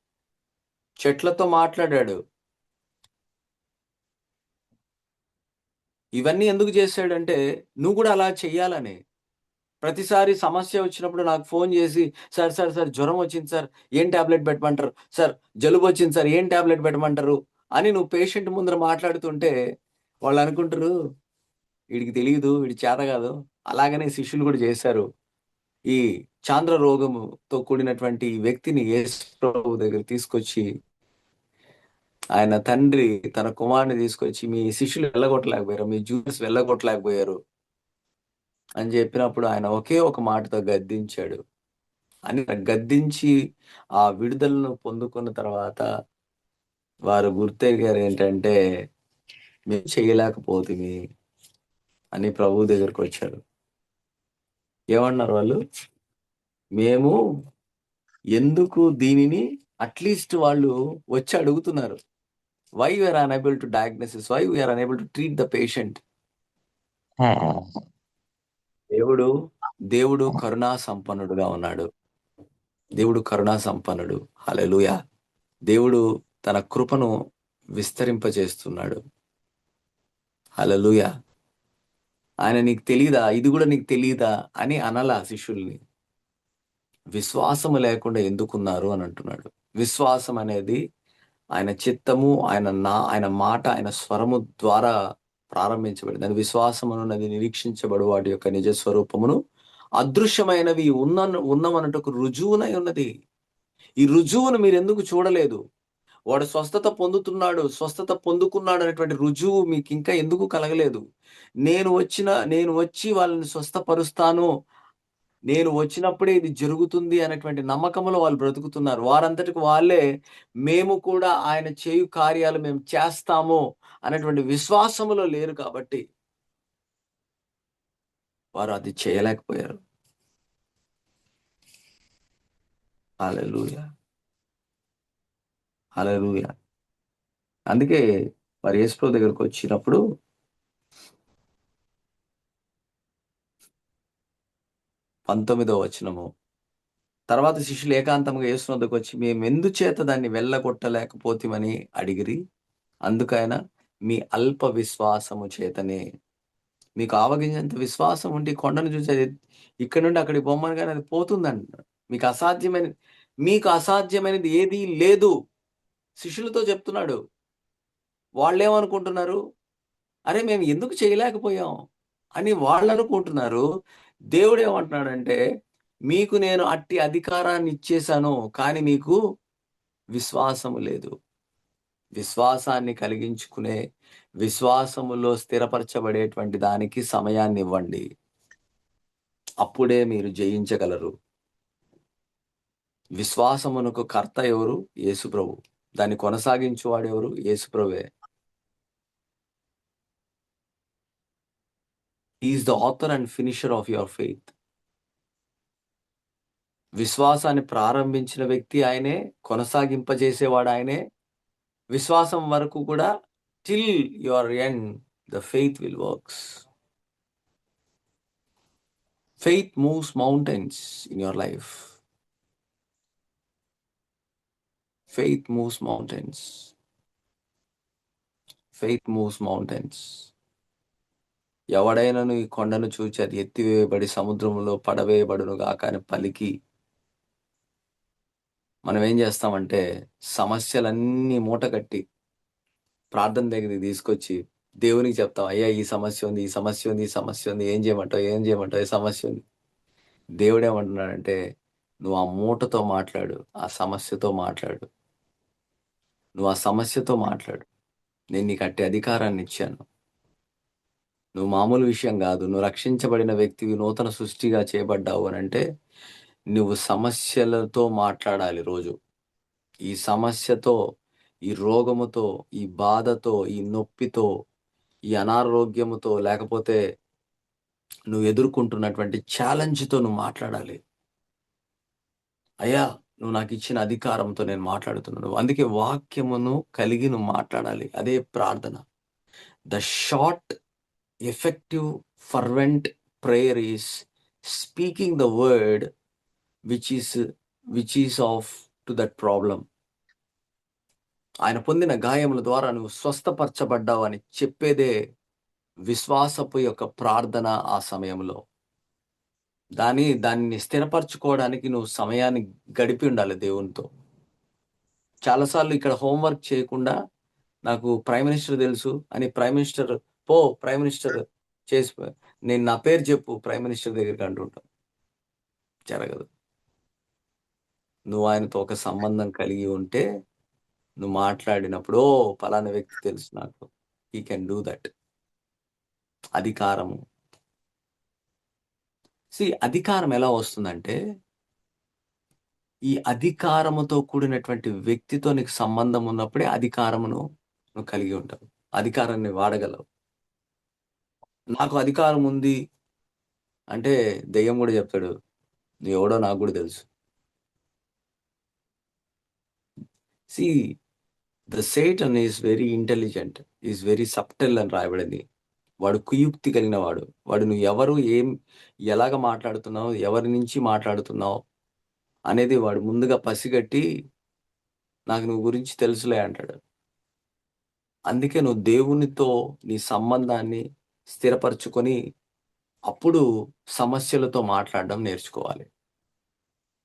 [SPEAKER 1] చెట్లతో మాట్లాడాడు. ఇవన్నీ ఎందుకు చేశాడంటే, నువ్వు కూడా అలా చెయ్యాలని. ప్రతిసారి సమస్య వచ్చినప్పుడు నాకు ఫోను చేసి, సార్ జ్వరం వచ్చింది సార్. ఏం టాబ్లెట్ పెట్టమంటారు? సార్ జలుబొచ్చింది సార్. ఏం టాబ్లెట్ పెట్టమంటారు?" అని నువ్వు పేషెంట్ ముందర మాట్లాడుతుంటే వాళ్ళనుకుంటారు, "వీడికి తెలీదు. వీడికి చేత కాదు." అలాగనే శిష్యులు కూడా చేశారు. ఈ చాంద్ర రోగముతో కూడినటువంటి ఈ వ్యక్తిని యేసు ప్రభు దగ్గరికి తీసుకొచ్చి, ఆయన తండ్రి తన కుమారుడిని తీసుకొచ్చి, "మీ శిష్యులు వెళ్ళగొట్టలేకపోయారు. మీ జూనియర్స్ వెళ్ళగొట్టలేకపోయారు" అని చెప్పినప్పుడు ఆయన ఒకే ఒక మాటతో గద్దించాడు. అని గద్దించి ఆ విడుదలను పొందుకున్న తర్వాత వారు గుర్తెరిగారేంటంటే, "మేము చేయలేకపోతిమి" అని ప్రభువు దగ్గరకొచ్చారు. ఏమన్నారు వాళ్ళు? "మేము ఎందుకు దీనిని" అట్‌లీస్ట్ వాళ్ళు వచ్చి అడుగుతున్నారు. "Why you are unable to diagnosis? Why you are unable to treat the patient?" దేవుడు, దేవుడు కరుణా సంపన్నుడుగా ఉన్నాడు. దేవుడు కరుణా సంపన్నుడు. హల్లెలూయా. దేవుడు తన కృపను విస్తరింపజేస్తున్నాడు. హల్లెలూయా. ఆయన నీకు తెలీదా? ఇది గూడా నీకు తెలీదా? అని అనలా శిష్యుల్ని. విశ్వాసము లేకుండా ఎందుకున్నారు అని అంటున్నాడు. విశ్వాసం అనేది ఆయన చిత్తము, ఆయన మాట, ఆయన స్వరము ద్వారా ప్రారంభించబడింది. అది విశ్వాసమనున్నది నిరీక్షించబడు వాటి యొక్క నిజ స్వరూపమును అదృశ్యమైనవి ఉన్నవనుటకు రుజువునై ఉన్నది. ఈ రుజువును మీరెందుకు చూడలేదు? వాడు స్వస్థత పొందుకున్నాడు అనేటువంటి రుజువు మీకింకా ఎందుకు కలగలేదు? నేను వచ్చి వాళ్ళని స్వస్థపరుస్తాను. నేను వచ్చినప్పుడే ఇది జరుగుతుంది అనేటువంటి నమ్మకంలో వాళ్ళు బ్రతుకుతున్నారు. వారంతటికి వాళ్ళే మేము కూడా ఆయన చేయు కార్యాలు మేము చేస్తాము అనేటువంటి విశ్వాసములో లేరు కాబట్టి వారు అది చేయలేకపోయారు. హల్లెలూయా. హల్లెలూయా. అందుకే వారు యేసుప్రభు దగ్గరకొచ్చినప్పుడు 19వ వచనము. తర్వాత శిష్యులు ఏకాంతముగా యేసు వద్దకొచ్చి మేమెందుచేత దాన్ని వెళ్ళగొట్టలేకపోతిమని అడిగిరి. అందుకాయన మీ అల్ప విశ్వాసము చేతనే. మీకు ఆవగింజంత విశ్వాసం ఉంటే ఈ కొండను చూసి అది ఇక్కడి నుండి అక్కడికి పొమ్మనగానే అది పోతుందంటున్నాడు. మీకు అసాధ్యమైనది ఏదీ లేదు. శిష్యులతో చెప్తున్నాడు. వాళ్ళేమనుకుంటున్నారు? అరే! మేము ఎందుకు చేయలేకపోయాం అని వాళ్ళనుకుంటున్నారు. దేవుడేమంటున్నాడంటే, మీకు నేను అట్టి అధికారాన్ని ఇచ్చేశాను. కానీ మీకు విశ్వాసము లేదు. విశ్వాసాన్ని కలిగించుకునే, విశ్వాసములో స్థిరపరచబడేటువంటి దానికి సమయాన్నివ్వండి. అప్పుడే మీరు జయించగలరు. విశ్వాసమునకు కర్త ఎవరు? యేసుప్రభు. దాన్ని కొనసాగించువాడెవరు? యేసుప్రభువే. He is the author and finisher of your faith. విశ్వాసాన్ని ప్రారంభించిన వ్యక్తి ఆయనే, కొనసాగింపజేసేవాడు ఆయనే. విశ్వాసం వరకు కూడా till your end the faith will works. Faith moves mountains in your life. Faith moves mountains. Faith moves mountains. ఎవడైనను ఈ కొండను చూచి అది ఎత్తివేయబడి సముద్రములో పడవేయబడును గాక అని పలికి మనం ఏం చేస్తామంటే సమస్యలన్నీ మూటగట్టి ప్రార్థన దగ్గరికి తీసుకొచ్చి దేవునికి చెప్తాం. అయ్యా ఈ సమస్య ఉంది, ఈ సమస్య ఉంది, ఈ సమస్య ఉంది, ఏం చేయమంటావు, ఈ సమస్య ఉంది. దేవుడు ఏమంటున్నాడంటే నువ్వు ఆ మూటతో మాట్లాడు, ఆ సమస్యతో మాట్లాడు. నువ్వు ఆ సమస్యతో మాట్లాడు. నేను నీకు అట్టి అధికారాన్ని ఇచ్చాను. నువ్వు మామూలు విషయం కాదు. నువ్వు రక్షించబడిన వ్యక్తివి, నూతన సృష్టిగా చేయబడ్డావు అనంటే నువ్వు సమస్యలతో మాట్లాడాలి రోజు. ఈ సమస్యతో, ఈ రోగముతో, ఈ బాధతో, ఈ నొప్పితో, ఈ అనారోగ్యముతో, లేకపోతే నువ్వు ఎదుర్కొంటున్నటువంటి ఛాలెంజ్‌తో నువ్వు మాట్లాడాలి. అయ్యా! నువ్వు నాకిచ్చిన అధికారంతో నేను మాట్లాడుతున్నాను. అందుకే వాక్యమును కలిగి నువ్వు మాట్లాడాలి. అదే ప్రార్థన. The short, effective, fervent prayer is speaking the word which is off to that problem. ఆయన పొందిన గాయముల ద్వారా నువ్వు స్వస్థపరచబడ్డావు అని చెప్పేదే విశ్వాసపు యొక్క ప్రార్థన ఆ సమయంలో. దాన్ని స్థిరపరచుకోవడానికి నువ్వు సమయాన్ని గడిపి ఉండాలి దేవునితో. చాలా సార్లు ఇక్కడ హోంవర్క్ చేయకుండా నాకు ప్రైమ్ మినిస్టర్ తెలుసు అని ప్రైమ్ మినిస్టర్ చేసి నా పేరు చెప్పు ప్రైమ్ మినిస్టర్ దగ్గరికి అంటుంటాం. జరగదు. నువ్వు ఆయనతో ఒక సంబంధం కలిగి ఉంటే నువ్వు మాట్లాడినప్పుడు పలానా వ్యక్తి తెలుసు నాకు. He can do that. అధికారము. అధికారం ఎలా వస్తుందంటే ఈ అధికారముతో కూడినటువంటి వ్యక్తితో నీకు సంబంధం ఉన్నప్పుడే అధికారమును నువ్వు కలిగి ఉంటావు. అధికారాన్ని వాడగలవు. నాకు అధికారం ఉంది అంటే దెయ్యం కూడా చెప్తాడు నువ్వెవడో నాకు కూడా తెలుసు. The Satan is very intelligent, is very subtle అని రాయబడింది. వాడు కుయుక్తి కలిగిన వాడు నువ్వు ఎవరు ఎలాగ మాట్లాడుతున్నావు, ఎవరి నుంచి మాట్లాడుతున్నావు, అనేది వాడు ముందుగా పసిగట్టి నాకు నువ్వు గురించి తెలుసులే అంటాడు. అందుకే నువ్వు దేవునితో నీ సంబంధాన్ని స్థిరపరచుకొని అప్పుడు సమస్యలతో మాట్లాడడం నేర్చుకోవాలి.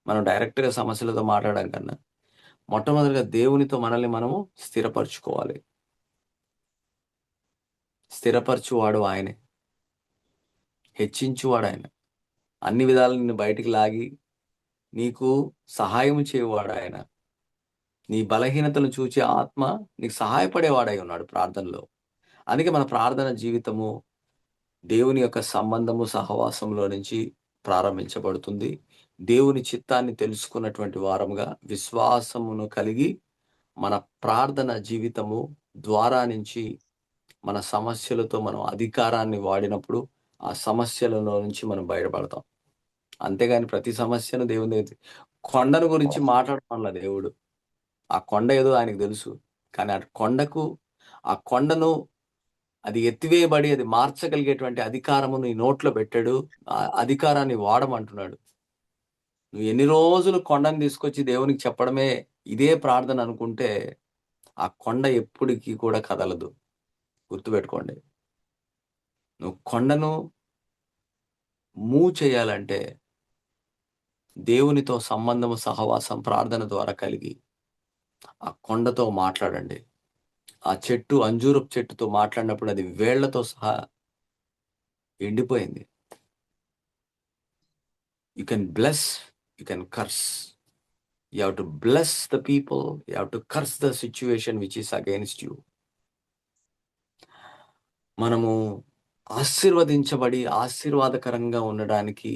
[SPEAKER 1] మనం డైరెక్ట్‌గా సమస్యలతో మాట్లాడడం కన్నా మొట్టమొదటిగా దేవునితో మనల్ని మనము స్థిరపరచుకోవాలి. స్థిరపరచువాడు ఆయనే. హెచ్చించువాడు ఆయన. అన్ని విధాలా నిన్ను బయటికి లాగి నీకు సహాయం చేయువాడు ఆయన. నీ బలహీనతను చూచి ఆత్మ నీకు సహాయపడేవాడై ఉన్నాడు ప్రార్థనలో. అందుకే మన ప్రార్థన జీవితము దేవుని యొక్క సంబంధము, సహవాసంలో నుంచి ప్రారంభించబడుతుంది. దేవుని చిత్తాన్ని తెలుసుకున్నటువంటి వారముగా విశ్వాసమును కలిగి మన ప్రార్థన జీవితము ద్వారా నుంచి మన సమస్యలతో మనం అధికారాన్ని వాడినప్పుడు ఆ సమస్యలలో నుంచి మనం బయటపడతాం. అంతేగాని ప్రతి సమస్యను దేవుని దగ్గర కొండను గురించి మాట్లాడమనలా దేవుడు. ఆ కొండ ఏదో ఆయనకు తెలుసు. కానీ ఆ కొండను అది ఎత్తివేయబడి అది మార్చగలిగేటువంటి అధికారము నీ నోట్లో పెట్టాడు. ఆ అధికారాన్ని వాడమంటున్నాడు. నువ్వు ఎన్ని రోజులు కొండను తీసుకొచ్చి దేవునికి చెప్పడమే ఇదే ప్రార్థన అనుకుంటే ఆ కొండ ఎప్పటికి కూడా కదలదు. గుర్తుపెట్టుకోండి. నువ్వు కొండను మూవ్ చేయాలంటే దేవునితో సంబంధము, సహవాసం, ప్రార్థన ద్వారా కలిగి ఆ కొండతో మాట్లాడండి. ఆ చెట్టు అంజూరపు చెట్టుతో మాట్లాడినప్పుడు అది వేళ్లతో సహా ఎండిపోయింది. You can bless, you can curse. You have to bless the people, you have to curse the situation which is against you. మనము ఆశీర్వదించబడి ఆశీర్వాదకరంగా ఉండడానికి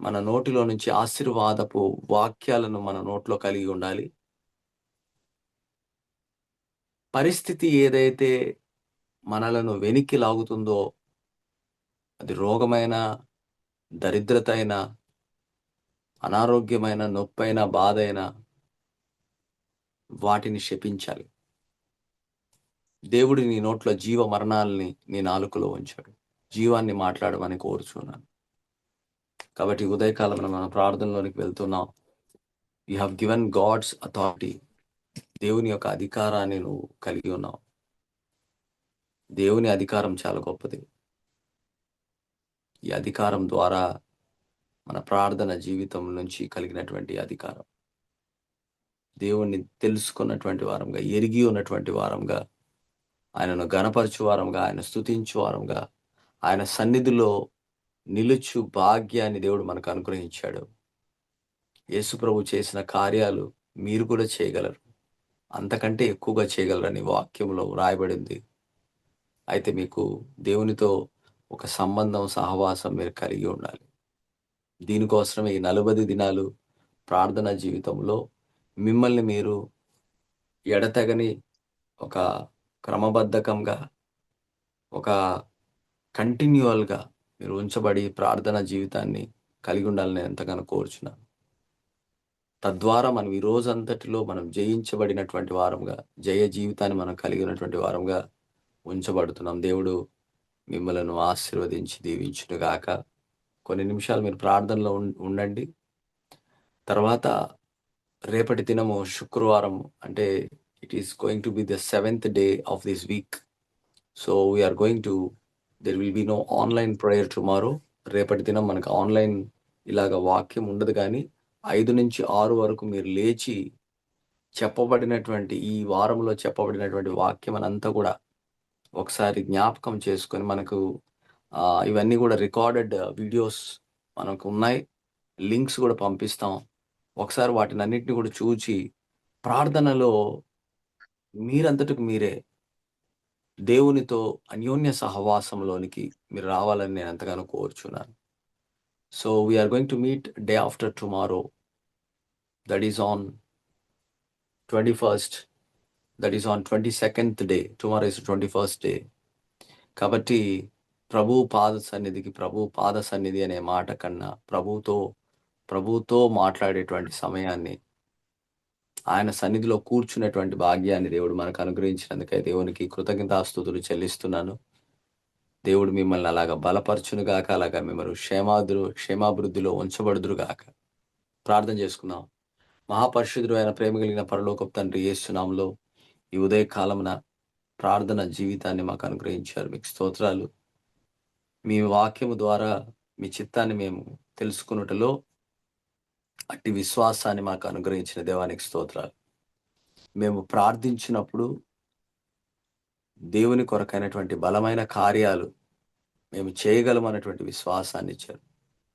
[SPEAKER 1] మన నోటిలో నుంచి ఆశీర్వాదపు వాక్యాలను మన నోట్లో కలిగి ఉండాలి. పరిస్థితి ఏదైతే మనలను వెనక్కి లాగుతుందో అది రోగమైన, దరిద్రత అయినా, అనారోగ్యమైన, నొప్పైన, బాధైన వాటిని శపించాలి. దేవుడు నీ నోట్లో జీవ మరణాలని నీ నాలుకలో ఉంచాడు. జీవాన్ని మాట్లాడమని కోరుచున్నాను. కాబట్టి ఉదయకాలంలో మనం ప్రార్థనలోనికి వెళ్తున్నాం. You have given God's authority. దేవుని యొక్క అధికారాన్ని నువ్వు కలిగి ఉన్నావు. దేవుని అధికారం చాలా గొప్పది. ఈ అధికారం ద్వారా మన ప్రార్థన జీవితం నుంచి కలిగినటువంటి అధికారం దేవుణ్ణి తెలుసుకున్నటువంటి వారంగా, ఎరిగి ఉన్నటువంటి వారంగా, ఆయనను గణపరచు వారంగా, ఆయన స్తుతించు వారంగా, ఆయన సన్నిధిలో నిలుచు భాగ్యాన్ని దేవుడు మనకు అనుగ్రహించాడు. యేసు ప్రభు చేసిన కార్యాలు మీరు కూడా చేయగలరు. అంతకంటే ఎక్కువగా చేయగలరని వాక్యంలో వ్రాయబడింది. అయితే మీకు దేవునితో ఒక సంబంధం, సహవాసం మీరు కలిగి ఉండాలి. దీనికోసమే ఈ 40 దినాలు ప్రార్థన జీవితంలో మిమ్మల్ని మీరు ఎడతెగని ఒక క్రమబద్ధకంగా, ఒక కంటిన్యూయల్‌గా మీరు ఉంచబడి ప్రార్థన జీవితాన్ని కలిగి ఉండాలని నేను ఎంతగానో కోరుచున్నాను. తద్వారా మనం ఈ రోజంతటిలో మనం జయించబడినటువంటి వారంగా, జయ జీవితాన్ని మనం కలిగి ఉన్నటువంటి వారంగా ఉంచబడుతున్నాం. దేవుడు మిమ్మలను ఆశీర్వదించి దీవించును గాక. కొన్ని నిమిషాలు మీరు ప్రార్థనలో ఉండండి. తర్వాత రేపటి దినము శుక్రవారం అంటే it is going to be the 7th day of this week. So we are going to there will be no online prayer tomorrow. రేపటి దినం మనకు ఆన్లైన్ ఇలాగ వాక్యం ఉండదు. కానీ 5 నుంచి 6 వరకు మీరు లేచి చెప్పబడినటువంటి ఈ వారంలో చెప్పబడినటువంటి వాక్యం అనంతా కూడా ఒకసారి జ్ఞాపకం చేసుకొని మనకు ఇవన్నీ కూడా రికార్డెడ్ వీడియోస్ మనకు ఉన్నాయి. లింక్స్ కూడా పంపిస్తాం. ఒకసారి వాటినన్నిటిని కూడా చూచి ప్రార్థనలో మీరంతటికి మీరే దేవునితో అన్యోన్య సహవాసంలోనికి మీరు రావాలని నేను ఎంతగానో కోరుచున్నాను. So we are going to meet day after tomorrow. That is on 21st. That is on 22nd day. Tomorrow is 21st day. కాబట్టి ప్రభు పాద సన్నిధి అనే మాట కన్నా ప్రభుతో మాట్లాడేటువంటి సమయాన్ని, ఆయన సన్నిధిలో కూర్చునేటువంటి భాగ్యాన్ని దేవుడు మనకు అనుగ్రహించినందుకై దేవునికి కృతజ్ఞతాస్తుతులు చెల్లిస్తున్నాను. దేవుడు మిమ్మల్ని అలాగా బలపరచును గాక, అలాగా మిమ్మల్ని క్షేమాభివృద్ధిలో ఉంచబడుదురు గాక. ప్రార్థన చేసుకుందాం. మహాపరిశుద్ధుడు అయిన ప్రేమ కలిగిన పరలోకపు తండ్రి యేసు నామములో ఈ ఉదయ కాలమున ప్రార్థన జీవితాన్ని మాకు అనుగ్రహించారు. మీకు స్తోత్రాలు. మీ వాక్యము ద్వారా మీ చిత్తాన్ని మేము తెలుసుకున్నటలో అట్టి విశ్వాసాన్ని మాకు అనుగ్రహించిన దేవానికి స్తోత్రాలు. మేము ప్రార్థించినప్పుడు దేవుని కొరకైనటువంటి బలమైన కార్యాలు మేము చేయగలమన్నటువంటి విశ్వాసాన్ని ఇచ్చారు.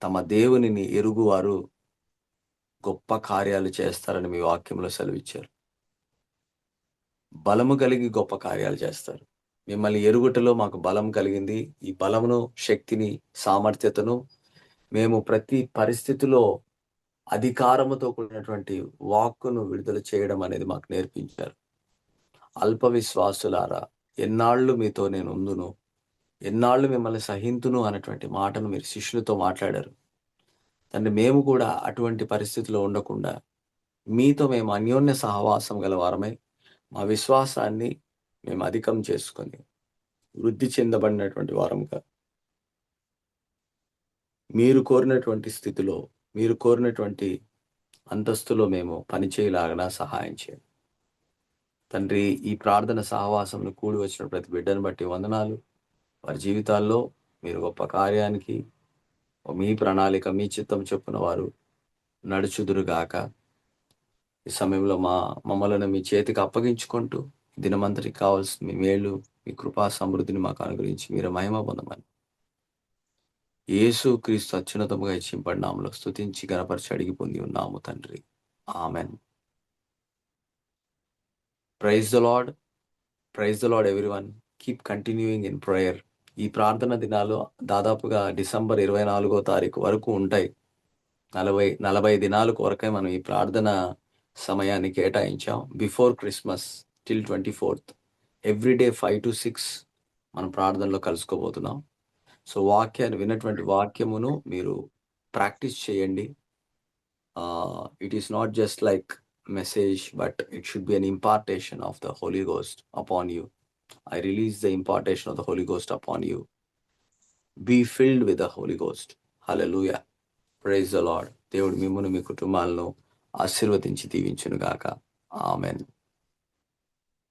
[SPEAKER 1] తమ దేవునిని ఎరుగువారు గొప్ప కార్యాలు చేస్తారని మీ వాక్యంలో సెలవిచ్చారు. బలము కలిగి గొప్ప కార్యాలు చేస్తారు. మిమ్మల్ని ఎరుగుటలో మాకు బలం కలిగింది. ఈ బలమును, శక్తిని, సామర్థ్యతను మేము ప్రతి పరిస్థితిలో అధికారముతో కూడినటువంటి వాక్కును విడుదల చేయడం అనేది మాకు నేర్పించారు. అల్ప విశ్వాసులారా, ఎన్నాళ్ళు మీతో నేను ఉందును, ఎన్నాళ్ళు మిమ్మల్ని సహింతును అన్నటువంటి మాటను మీరు శిష్యులతో మాట్లాడారు. తండ్రి, మేము కూడా అటువంటి పరిస్థితిలో ఉండకుండా మీతో మేము అన్యోన్య సహవాసం గల వారమై మా విశ్వాసాన్ని మేము అధికం చేసుకొని వృద్ధి చెందబడినటువంటి వారముగా మీరు కోరినటువంటి స్థితిలో, మీరు కోరినటువంటి అంతస్తులో మేము పనిచేయలాగా సహాయం చేయండి. తండ్రి, ఈ ప్రార్థన సహవాసంను కూడి వచ్చిన ప్రతి బిడ్డను బట్టి వందనాలు. వారి జీవితాల్లో మీరు గొప్ప కార్యానికి మీ ప్రణాళిక, మీ చిత్తం చొప్పున వారు నడుచుదురుగాక. ఈ సమయంలో మమ్మలను మీ చేతికి అప్పగించుకుంటూ దినమంతటికి కావాల్సిన మీ మేలు, మీ కృపా సమృద్ధిని మాకు అనుగ్రహించి మీరు మహిమ పొందమని యేసు క్రీస్తు అత్యున్నతముగా ఇచ్చింపడి నామములో స్తుతించి గణపరిచి అడిగి పొంది ఉన్నాము తండ్రి. Amen. Praise the Lord. Praise the Lord everyone. Keep continuing in prayer. ఈ ప్రార్థన దినాలు దాదాపుగా డిసెంబర్ 24వ తారీఖు వరకు ఉంటాయి. 40 దినాల కొరకై మనం ఈ ప్రార్థన సమయాన్ని కేటాయించాం. Before Christmas till 24th everyday 5 to 6 మనం ప్రార్థనలో కలుసుకోబోతున్నాం. సో వాక్యాన్ని విన్నటువంటి వాక్యమును మీరు ప్రాక్టీస్ చేయండి. It is not just like message, but it should be an impartation of the Holy Ghost upon you. I release the impartation of the Holy Ghost upon you. Be filled with the Holy Ghost. Hallelujah. Praise the Lord. దేవుడు మిమ్మును మీ కుటుంబాలను ఆశీర్వదించి దీవించును గాక. Amen.